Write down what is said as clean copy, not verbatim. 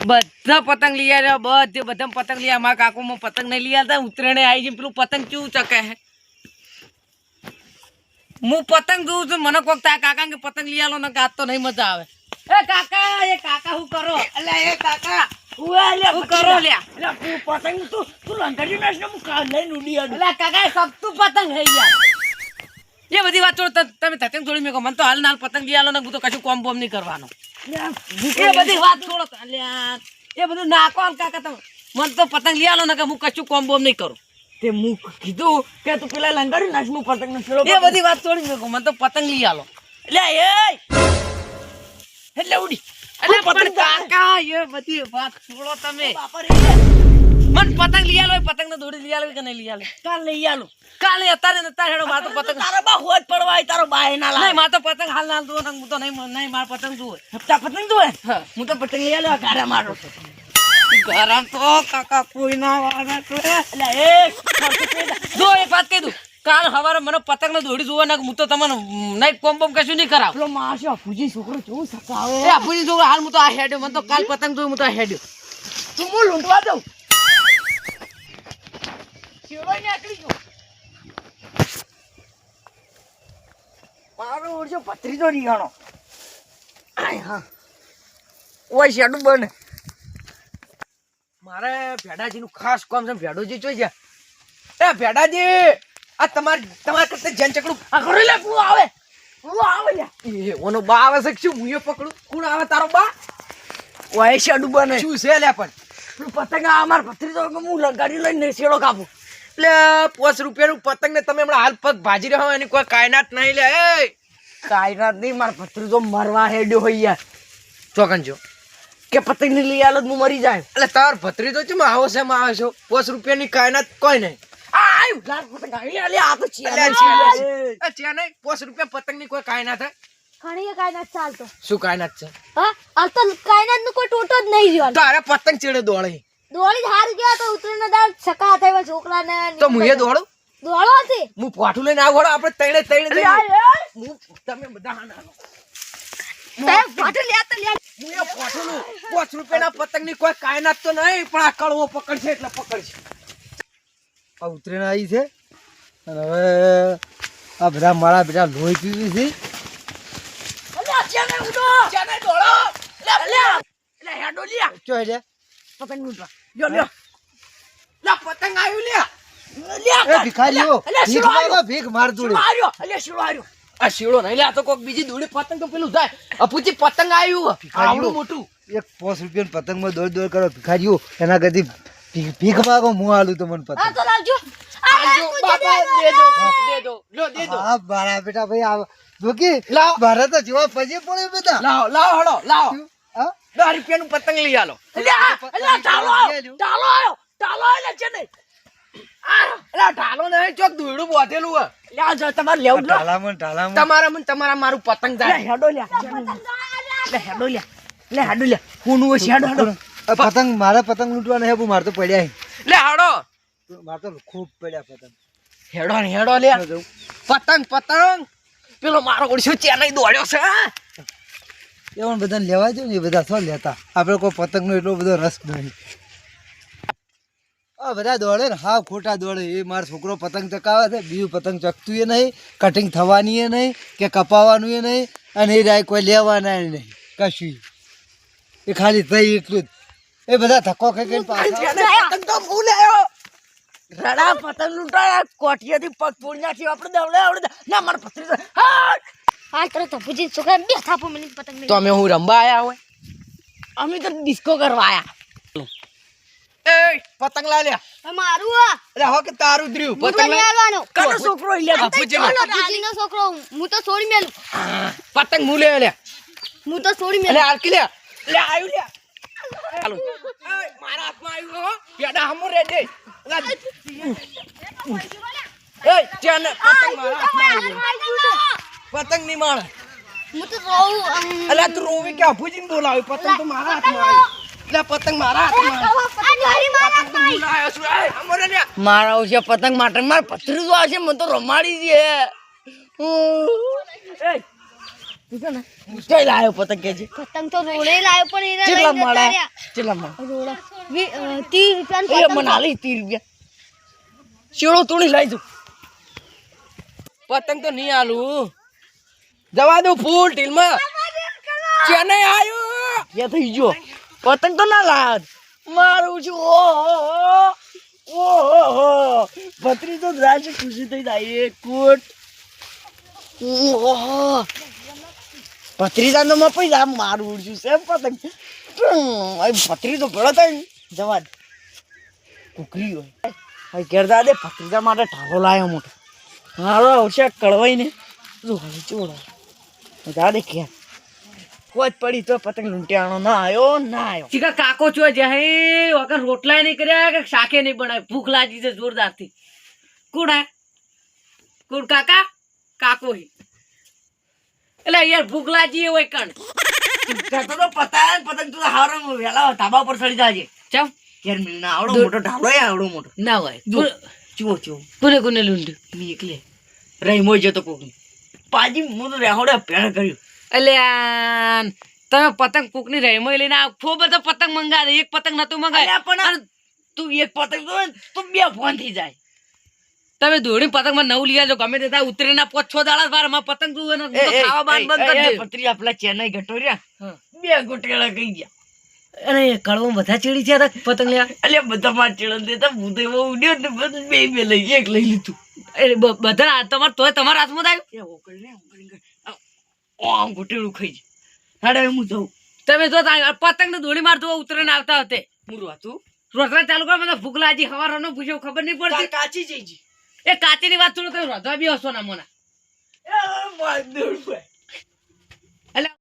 બધા પતંગ લઈ આવ્યા બધા પતંગ લઈ આવ્યા મારા કાકુમાં પતંગ નહીં લઈ આવતા ઉત્તરાયણે આવી જઈને પેલું પતંગ કેવું ચકે હે હું પતંગ જોઉં છું મને કોક તા કાકા કે પતંગ લઈ આલો ને ગાત તો નહીં મજા આવે એ કાકા હું કરો અલ્યા એ કાકા હું કરો લ્યા પતંગ તું લંકાડી નાખ ને હું લઈને ઉડી આવું અલ્યા કાકા સખ્તું પતંગ હે યાર એ બધી વાત છોડ તમે ધતંગ છોડી મેકો મને તો હાલ નાલ પતંગ લઈ આલો ને હું તો કશું કોમ બોમ નહીં કરવાનો એ બધી વાત છોડો અલ્યા એ બધું નાખો હાલ કાકા તમે મને તો પતંગ લઈ આલો ને કે હું કશું કોમ બોમ નહીં કરું તે હું કીધું કે તું પેલા લંકાડી નાખ હું પતંગ ને એ બધી વાત છોડી મેકો મને તો પતંગ લઈ આલો એટલે ઉડી અરે પતંગ કાકા એ બધી વાત છોડો તમે મન પતંગ લઈ આલો પતંગ ને દોડી લઈ આલો કે નહીં લઈ આલો કાલ લઈ આલું કાલે અત્યારે હેડો માર તો પતંગ તારા બા હોજ પડવાય તારો બાય ના લાગે નહીં માર તો પતંગ હાલ ના દો હું તો નહીં માર પતંગ જુએ હપ્તા પતંગ તો હું તો પતંગ લઈ આલો ઘરે મારો છું ગરમ તો કાકા કોઈ ના વાગે તો એટલે જો એક વાત કહી દઉં કાલ સવારે મને પતંગ ને દોડી જોવા ના હું તો તમને નહીં કોમ બોમ કશું નહીં કરાવ પેલો માસી અફુજી છોકરો કેવું સકાવે એ અફુજી છોકરો હાલ હું તો આ હેડ્યો મને તો કાલ પતંગ જોયું હું તો આ હેડ્યો તું હું લૂંટવા દઉં શેરો નીકળી ગયો મારો ઓરજો ભત્રીજો રીહાણો આય હા ઓય શેડું બને મારે ભેડાજી નું ખાસ કામ છે ભેડોજી જોઈ જા એ ભેડાજી આ તમાર કરતે જન ચકડું આ ઘરે લે પૂરો આવે લે એ ઓનો બા આવે છે શું હું એ પકડું કોણ આવે તારો બા ઓય શેડું બને શું છે લે પણ તું પતંગ અમાર ભત્રીજો કે હું લગાડી લઈને શેડો કાપું એટલે 5 રૂપિયાનું પતંગ ને તમે હમણાં હાલ પગ ભાજી રહ્યો એની કોઈ કાયનાત નહીં લે એ કાયનાત નહીં માર ભત્રીજો મરવા હેડ્યો હોય યાર ચોકન જો કે પતંગ ની લઈ આલો હું મરી જાય એટલે તાર ભત્રીજો ચમ આવો છે માં આવે છો 5 રૂપિયાની કાયનાત કોઈ નહીં આય લાલ પતંગ આવી લે આ તો ચિયા નહીં 5 રૂપિયા પતંગ ની કોઈ કાયનાત હે ઘણી કાયનાત ચાલતો શું કાયનાત છે હા આ તો કાયનાત નું કોઈ ટોટો જ નહીં રહ્યો તારે પતંગ ચેડે દોડે દોડી હાર ગયા તો ઉતરીને દાળ છકા થયા છોકરાને તો હું એ દોડું દોડો હતી હું પાઠું લઈને આવો આપણે તણે હું તમે બધા હાના સાહેબ ફાટો લેતા લે હું એ પાઠું 5 રૂપિયાના પતંગ ની કોઈ કાયનાત તો નહીં પણ આ કળવો પકડશે એટલે પકડશે આ ઉતરીને આવી છે અને હવે આ બધા મારા બેટા લોહી પીવી છે અલ્યા ચાને ઉડો ચાને દોડો લે હેડો લ્યા ચો હેડે પતંગ લૂંટવા લ્યો લા પતંગ આવ્યું એ ભિખારીઓ ભીખ માંગો ભીખ માર દોડી શીળો આ શીળો નહીં લે આ તો કોક બીજી દોડી પતંગ તો પેલું જાય અપુજી પતંગ આવ્યું આવડું મોટું એક 5 રૂપિયા પતંગમાં દોડ કરો ભિખારીઓ એના કરતી ભીખ માંગો હું આલું તો મને આ પતંગ તો લાવજો બાપા દે દો હા મારા બેટા ભાઈ આ જોકી લાવ મારા તો જોવા પછી પડે બધા લાવો હળો લાવો હા 10 રૂપિયાનું પતંગ લઈ આલો ઢાલો લે છે નહીં એટલે ઢાલો નહીં ચોક દોયડું બોધેલું હે લ્યા જો તમારે લેવું લો ઢાલામાં મારું પતંગ જાય હેડો લે હું નો હેડો પતંગ મારા પતંગ લૂંટવાના હે મારે તો પડ્યા લે હાડો મારે તો ખૂબ પડ્યા પતંગ હેડો લે પતંગ પેલો મારો ઓળશો ચેનઈ દોડ્યો છે એવન બધાને લેવા દો ને એ બધા શું લેતા આપણે કોઈ પતંગનો એટલો બધો રસ નહીં આ બધા દોડે ને હા ખોટા દોડે એ મારો છોકરો પતંગ ચકાવે છે બીજું પતંગ ચકતું એ નહીં કટિંગ થવાની એ નહીં કે કપાવાનું એ નહીં અને એ રાય કોઈ લેવાના એ નહીં કશું એ ખાલી થઈ એટલું જ એ બધા ધક્કો ખાઈને પાછા પતંગ તો હું લેયો રડા પતંગ લૂંટાયા કોઠિયાથી પગ પૂર્ણ્યાથી આપણે દવડે ના માર પતરી હા હાલ તરત તો ભુજી છોકરા બે થાપો મને પતંગ તો અમે હું રંબા આયા હોય અમે તો ડિસ્કો કરવા આયા એ પતંગ લા લે મારું આ એટલે હો કે તારું દ્ર્યું પતંગ લઈ આવવાનો કનો છોકરો ઈલે ભુજીનો છોકરો હું તો છોડી મેલું પતંગ હું લે હું તો છોડી એટલે મેલું આરકી લે આવ્યું લે ચાલો મારા હાથમાં આવ્યું હો પેડા હમો રે દે એ ચેન પતંગ મારા હાથમાં આવ્યું પતંગ ની માળે હું તો રોઉં અલ્યા તું રોવી કે અભુજીને બોલાવી પતંગ તો મારા હાથમાં આવી એટલે પતંગ મારા હાથમાં મારા ઓછે પતંગ માટે મારે પથરી આવશે મને તો રમાડી છે તું છે ને જઈ લાયો પતંગ કે છે પતંગ તો રોડે લાવ્યો પણ એને કેટલા લઈને જતા મળે રહ્યા. કેટલા મળે રોડા 30 રૂપિયાની એ પતંગ મને હાલી 30 રૂપિયા શેડો તોડી લઈ જાઉં પતંગ તો નહીં આલું જવા દઉં ફૂલ ટીલમાં ચેન્નઈ આવ્યો એ થઈ ગયો પતંગ તો ના લાયો મારું છું ઓહો ભત્રી તો રાજ ખુશી થઈ જાય એક કોટ ઓહો ભત્રીજા તો મપાઈ જા મારું ઉડશું સેમ પતંગ ભત્રી તો ભેળો થાય ને જવા દે કુકરી હોય ઘેરદા દે ભત્રીજા માટે ઢાલો લાયો મોટો મારો આવશે કળવાઈ ને તું હવે ચોડો જા દે ઘેર કોઈ જ પડી તો પતંગ લૂંટિયાણો ના આવ્યો ચીકા કાકો છો જાય વગર રોટલા નહીં કર્યા કે શાકે નહીં બનાવ્યું ભૂખ લાગી છે જોરદારથી કોણ હે કોણ કાકા કાકો હે એટલે યાર ભૂખ લાગી હોય કણ કહેતો તો પતંગ તું હારો વેલા ધાબા પર ચડી જાજે ચમ યાર મિલના આવડો મોટો ઢાલો આવડો મોટો ના હોય ચુઓ કોને કોને લૂંટ્યું મી એકલે રહી મોઈ જતો કોકની પાજી હું તો રેહોડે પેણ કર્યું અલ્યા તમે પતંગ કોકની રેમોય લઈને આવ ખૂબ બધો પતંગ મંગાવે એક પતંગ નતું મંગાવે અલ્યા પણ તું એક પતંગ તો તું 2 ફોન થઈ જાય તમે દોડી પતંગમાં નવ લઈ આવજો ગમે તે થાય ઉતરીના 5-6 દાડા વાર માં પતંગ તું એને હું તો ખાવા બંધ કરી દે પત્રી આપલા ચેન્નઈ ગટોર્યા હા. 2 ગોટેલા ગઈ ગયા અને કળવો બધા ચીડી છે પતંગ લેવા અલ્યા બધા માં ચેડન દેતા હું તો એવો ઉડ્યો ને બધું બે લઈ એક લઈ લીધું બધા તમાર તોય તમારા હાથમાં થાય એ ઓકળ ને આમ ગોટેલું ખાઈ જાય હાડે હું જાઉં તમે જો પતંગ ને દોડી મારતો ઉતરીને આવતા હતે મુરું હતું રોટલા ચાલુ કરો મને ભૂખ લાગી હવારનો પૂછ્યો ખબર નહીં પડતી કાચી જઈ જી એ કાચીની વાત થોડું તમે રોધવા બી હશો ના મોના એ માર દોડ ભાઈ